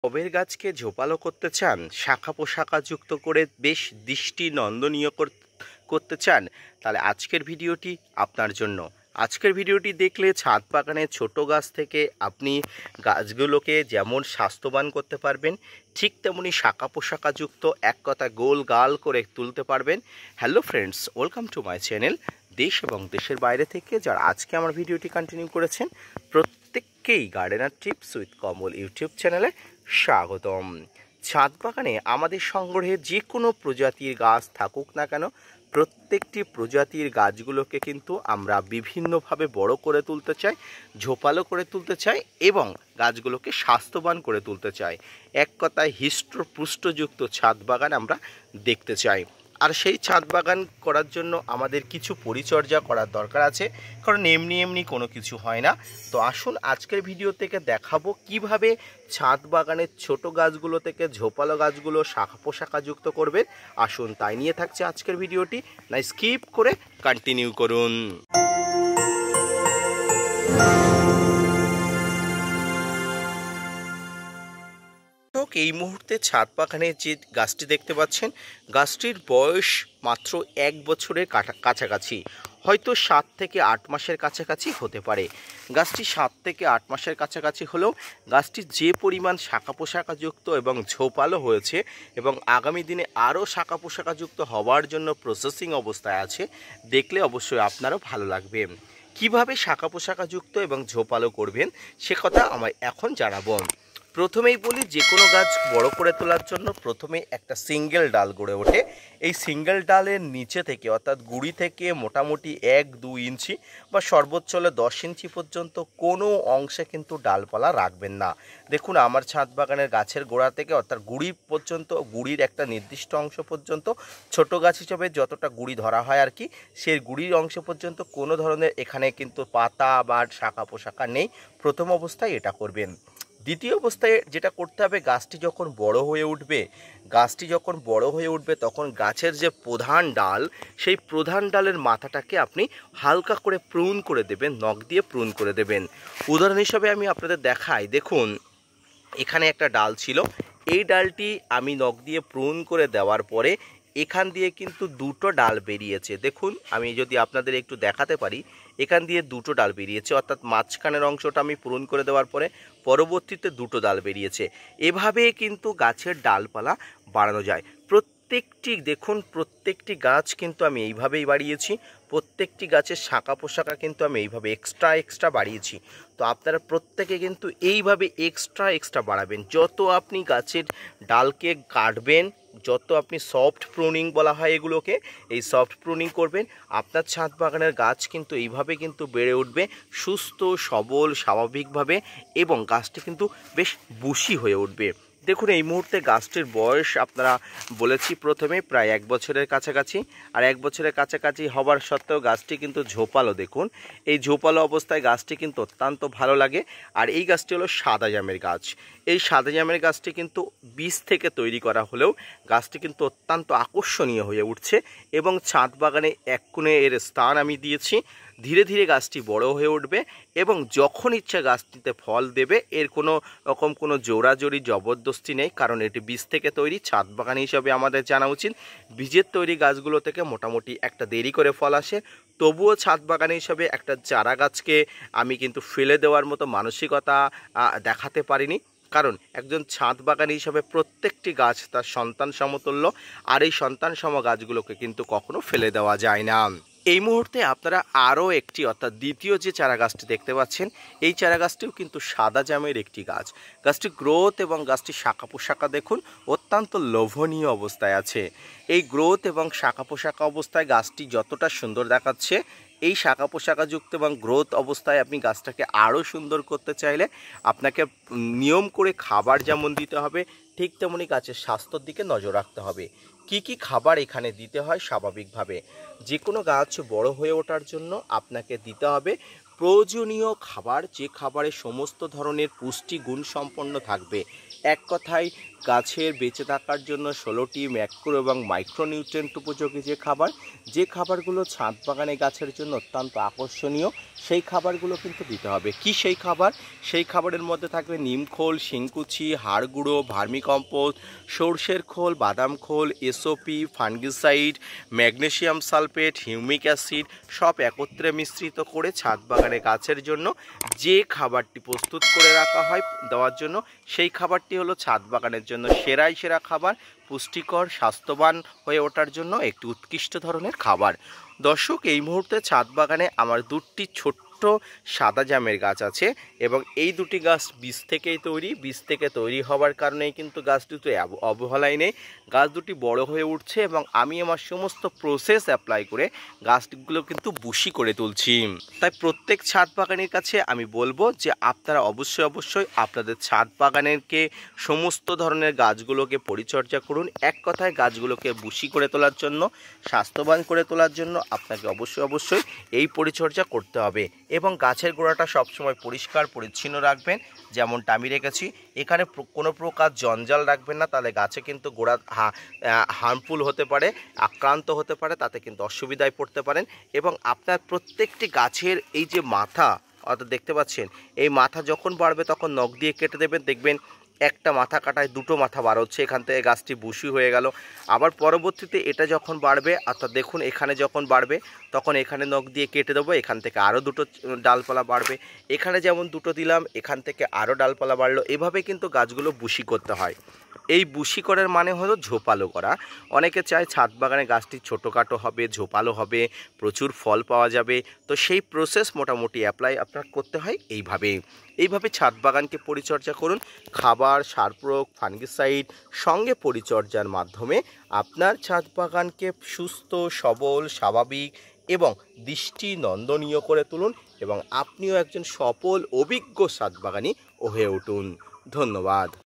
টবের গাছকে ঝোপালো করতে চান, শাখা পোশাকা যুক্ত করে বেশ দৃষ্টি নন্দনীয় করতে চান, তাহলে আজকের ভিডিওটি আপনার জন্য। আজকের ভিডিওটি দেখলে ছাদ বাগানের ছোট গাছ থেকে আপনি গাছগুলোকে যেমন স্বাস্থ্যবান করতে পারবেন, ঠিক তেমনি শাখা পোশাকা যুক্ত এক কথা গোল গাল করে তুলতে পারবেন। Hello friends, welcome to my channel. দেশ এবং দেশের বাইরে থেকে যারা আজকে আমার ভিডিওটি কন্টিনিউ করেছেন, প্রত্যেককেই gardener tips with Kamal YouTube চ্যানেলে স্বাগতম। ছাদ বাগানে আমাদের সংগ্রহে যে কোনো প্রজাতির গাছ থাকুক না কেন, প্রত্যেকটি প্রজাতির গাছগুলোকে কিন্তু আমরা বিভিন্নভাবে বড় করে তুলতে চাই, ঝোপালো করে তুলতে চাই এবং গাছগুলোকে স্বাস্থ্যবান করে তুলতে চাই। এক কথায় হৃষ্টপুষ্টযুক্ত ছাদ বাগান আমরা দেখতে চাই। আর সেই ছাদ বাগান করার জন্য আমাদের কিছু পরিচর্যা করার দরকার আছে, কারণ এমনি এমনি কোনো কিছু হয় না। তো আসুন আজকের ভিডিও থেকে দেখাবো কিভাবে ছাদ বাগানের ছোট গাছগুলো থেকে ঝোপালো গাছগুলো শাখা পোশাকা যুক্ত করবেন। আসুন তাই নিয়ে থাকছে আজকের ভিডিওটি, না স্কিপ করে কন্টিনিউ করুন। এই মুহূর্তে ছাদ বাগানে যে গাছটি দেখতে পাচ্ছেন, গাছটির বয়স মাত্র 1 বছরের কাছাকাছি, হয়তো 7 থেকে 8 মাসের কাছাকাছি হতে পারে। গাছটি 7 থেকে 8 মাসের কাছাকাছি হলেও গাছটি যে পরিমাণ শাখা পোশাকাযুক্ত এবং ঝোপালো হয়েছে এবং আগামী দিনে আরও শাখা পোশাকাযুক্ত হওয়ার জন্য প্রসেসিং অবস্থায় আছে, দেখলে অবশ্যই আপনারও ভালো লাগবে। কিভাবে শাখা পোশাকাযুক্ত এবং ঝোপালো করবেন সে কথা আমায় এখন জানাবো। প্রথমেই বলি, যে কোনো গাছ বড় করে তোলার জন্য প্রথমে একটা সিঙ্গেল ডাল গড়ে ওঠে। এই সিঙ্গেল ডালের নিচে থেকে অর্থাৎ গুড়ি থেকে মোটামুটি 1-2 ইঞ্চি বা সর্বোচ্চ হলে 10 ইঞ্চি পর্যন্ত কোনো অংশে কিন্তু ডালপালা রাখবেন না। দেখুন আমার ছাদ বাগানের গাছের গোড়া থেকে অর্থাৎ গুড়ি পর্যন্ত, গুড়ির একটা নির্দিষ্ট অংশ পর্যন্ত ছোট গাছ হিসেবে যতটা গুড়ি ধরা হয় আর কি, সেই গুড়ির অংশ পর্যন্ত কোনো ধরনের এখানে কিন্তু পাতা বা শাখা পোশাকা নেই। প্রথম অবস্থায় এটা করবেন। দ্বিতীয় অবস্থায় যেটা করতে হবে, গাছটি যখন বড় হয়ে উঠবে তখন গাছের যে প্রধান ডাল, সেই প্রধান ডালের মাথাটাকে আপনি হালকা করে প্রুন করে দেবেন, নখ দিয়ে প্রুন করে দেবেন। উদাহরণ হিসাবে আমি আপনাদের দেখাই, দেখুন এখানে একটা ডাল ছিল, এই ডালটি আমি নখ দিয়ে প্রুন করে দেওয়ার পরে এখান দিয়ে কিন্তু 2টো ডাল বেরিয়েছে। দেখুন আমি যদি আপনাদের একটু দেখাতে পারি, এখান দিয়ে 2টো ডাল বেরিয়েছে, অর্থাৎ মাঝখানের অংশটা আমি পূরণ করে দেওয়ার পরে পরবর্তীতে 2টো ডাল বেরিয়েছে। এভাবে কিন্তু গাছের ডালপালা বাড়ানো যায়। প্রত্যেকটি গাছ কিন্তু আমি এইভাবেই বাড়িয়েছি, প্রত্যেকটি গাছের শাখা পোশাকা কিন্তু আমি এইভাবে এক্সট্রা বাড়িয়েছি। তো আপনারা প্রত্যেকে কিন্তু এইভাবে এক্সট্রা বাড়াবেন। যত আপনি গাছের ডালকে কাটবেন, যত আপনি সফট প্রুনিং বলা হয় এগুলোকে, এই সফট প্রুনিং করবেন, আপনার ছাদ বাগানের গাছ কিন্তু এইভাবে কিন্তু বেড়ে উঠবে সুস্থ সবল স্বাভাবিকভাবে এবং গাছটি কিন্তু বেশ বুশি হয়ে উঠবে। দেখুন এই মুহূর্তে গাছটির বয়স আপনারা বলেছি প্রথমে প্রায় 1 বছরের কাছাকাছি, আর 1 বছরের কাছাকাছি হবার সত্ত্বেও গাছটি কিন্তু ঝোপালো। দেখুন এই ঝোপালো অবস্থায় গাছটি কিন্তু অত্যন্ত ভালো লাগে। আর এই গাছটি হলো সাদা জামের গাছ। এই সাদা জামের গাছটি কিন্তু বীজ থেকে তৈরি করা হলেও গাছটি কিন্তু অত্যন্ত আকর্ষণীয় হয়ে উঠছে এবং ছাদ বাগানে এক কোণে এর স্থান আমি দিয়েছি। ধীরে ধীরে গাছটি বড় হয়ে উঠবে এবং যখন ইচ্ছা গাছটিতে ফল দেবে। এর কোনো রকম কোনো জোড়াজোড়ি জবরদস্তি নেই, কারণ এটি বীজ থেকে তৈরি। ছাদ বাগান হিসাবে আমাদের জানা উচিত বীজের তৈরি গাছগুলো থেকে মোটামুটি একটা দেরি করে ফল আসে। তবুও ছাদ বাগান হিসাবে একটা চারা গাছকে আমি কিন্তু ফেলে দেওয়ার মতো মানসিকতা দেখাতে পারিনি, কারণ একজন ছাদ বাগান হিসাবে প্রত্যেকটি গাছ তার সন্তান সমতুল্য, আর এই সন্তান সম গাছগুলোকে কিন্তু কখনো ফেলে দেওয়া যায় না। এই মুহূর্তে আপনারা আরও একটি অর্থাৎ দ্বিতীয় যে চারা গাছটি দেখতে পাচ্ছেন, এই চারা গাছটিও কিন্তু সাদা জামের একটি গাছ। গাছটির গ্রোথ এবং গাছটির শাখা পোশাকা দেখুন অত্যন্ত লোভনীয় অবস্থায় আছে। এই গ্রোথ এবং শাখা পোশাকা অবস্থায় গাছটি যতটা সুন্দর দেখাচ্ছে, এই শাখা পোশাকাযুক্ত এবং গ্রোথ অবস্থায় আপনি গাছটাকে আরও সুন্দর করতে চাইলে আপনাকে নিয়ম করে খাবার যেমন দিতে হবে, ঠিক তেমনি গাছের স্বাস্থ্যের দিকে নজর রাখতে হবে। কি খাবার এখানে দিতে হয়, স্বাভাবিকভাবে যে কোনো গাছ বড় হয়ে ওঠার জন্য আপনাকে দিতে হবে প্রয়োজনীয় খাবার, যে খাবারে সমস্ত ধরনের পুষ্টি গুণ সম্পন্ন থাকবে। এক কথায় গাছের বেঁচে থাকার জন্য 16টি ম্যাক্রো এবং মাইক্রোনিউট্রিয়েন্ট উপযোগী যে খাবারগুলো ছাদ বাগানে গাছের জন্য অত্যন্ত আকর্ষণীয়, সেই খাবারগুলো কিন্তু দিতে হবে। কি সেই খাবার? সেই খাবারের মধ্যে থাকবে নিমখোল, শিংকুচি, হাড় গুঁড়ো, ভার্মিকম্পোস্ট, সর্ষের খোল, বাদাম খোল, SOP, fungicide, magnesium sulphate, humic acid সব একত্রে মিশ্রিত করে ছাদ বাগানে গাছের জন্য যে খাবারটি প্রস্তুত করে রাখা হয় দেওয়ার জন্য, সেই খাবারটি হলো ছাদ বাগানের জন্য সেরা খাবার, পুষ্টিকর, স্বাস্থ্যবান হয়ে ওঠার জন্য একটি উৎকৃষ্ট ধরনের খাবার। দর্শক, এই মুহূর্তে ছাদ বাগানে আমার দুটি ছোট্ট সাদা জামের গাছ আছে এবং এই দুটি গাছ বীজ থেকে তৈরি হওয়ার কারণেই কিন্তু গাছ দুটো অবহেলায় নেই। গাছ দুটি বড় হয়ে উঠছে এবং আমি আমার সমস্ত প্রসেস অ্যাপ্লাই করে গাছগুলো কিন্তু বুশি করে তুলছি। তাই প্রত্যেক ছাদ বাগানের কাছে আমি বলবো যে আপনারা অবশ্যই আপনাদের ছাদ বাগানেরকে সমস্ত ধরনের গাছগুলোকে পরিচর্যা করুন। এক কথায় গাছগুলোকে বুশি করে তোলার জন্য, স্বাস্থ্যবান করে তোলার জন্য আপনাকে অবশ্যই এই পরিচর্যা করতে হবে। এবং গাছের গোড়াটা সবসময় পরিষ্কার পরিচ্ছন্ন রাখবেন, যেমনটা আমি রেখেছি। এখানে কোনো প্রকার জঞ্জাল রাখবেন না, তাহলে গাছে কিন্তু গোড়া হার্মফুল হতে পারে, আক্রান্ত হতে পারে, তাতে কিন্তু অসুবিধায় পড়তে পারেন। এবং আপনার প্রত্যেকটি গাছের এই যে মাথা অর্থাৎ দেখতে পাচ্ছেন, এই মাথা যখন বাড়বে তখন নখ দিয়ে কেটে দেবেন। দেখবেন একটা মাথা কাটায় দুটো মাথা বার হচ্ছে, এখান থেকে গাছটি বুশি হয়ে গেল। আবার পরবর্তীতে এটা যখন বাড়বে, অর্থাৎ দেখুন এখানে যখন বাড়বে তখন এখানে নখ দিয়ে কেটে দেবো, এখান থেকে আরও দুটো ডালপালা বাড়বে। এখানে যেমন দুটো দিলাম, এখান থেকে আরও ডালপালা বাড়লো। এভাবে কিন্তু গাছগুলো বুশি করতে হয়। এই বুশি করার মানে হলো ঝোপালো করা। অনেকে চায় ছাদ বাগানে গাছটি ছোটোখাটো হবে, ঝোপালো হবে, প্রচুর ফল পাওয়া যাবে। তো সেই প্রসেস মোটামুটি অ্যাপ্লাই আপনার করতে হয় এইভাবে ছাদ বাগানকে পরিচর্যা করুন। খাবার, সার প্রয়োগ, ফাঙ্গিসাইড সঙ্গে পরিচর্যার মাধ্যমে আপনার ছাদ বাগানকে সুস্থ, সবল, স্বাভাবিক এবং দৃষ্টি নন্দনীয় করে তুলুন এবং আপনিও একজন সফল অভিজ্ঞ ছাদ বাগানি হয়ে উঠুন। ধন্যবাদ।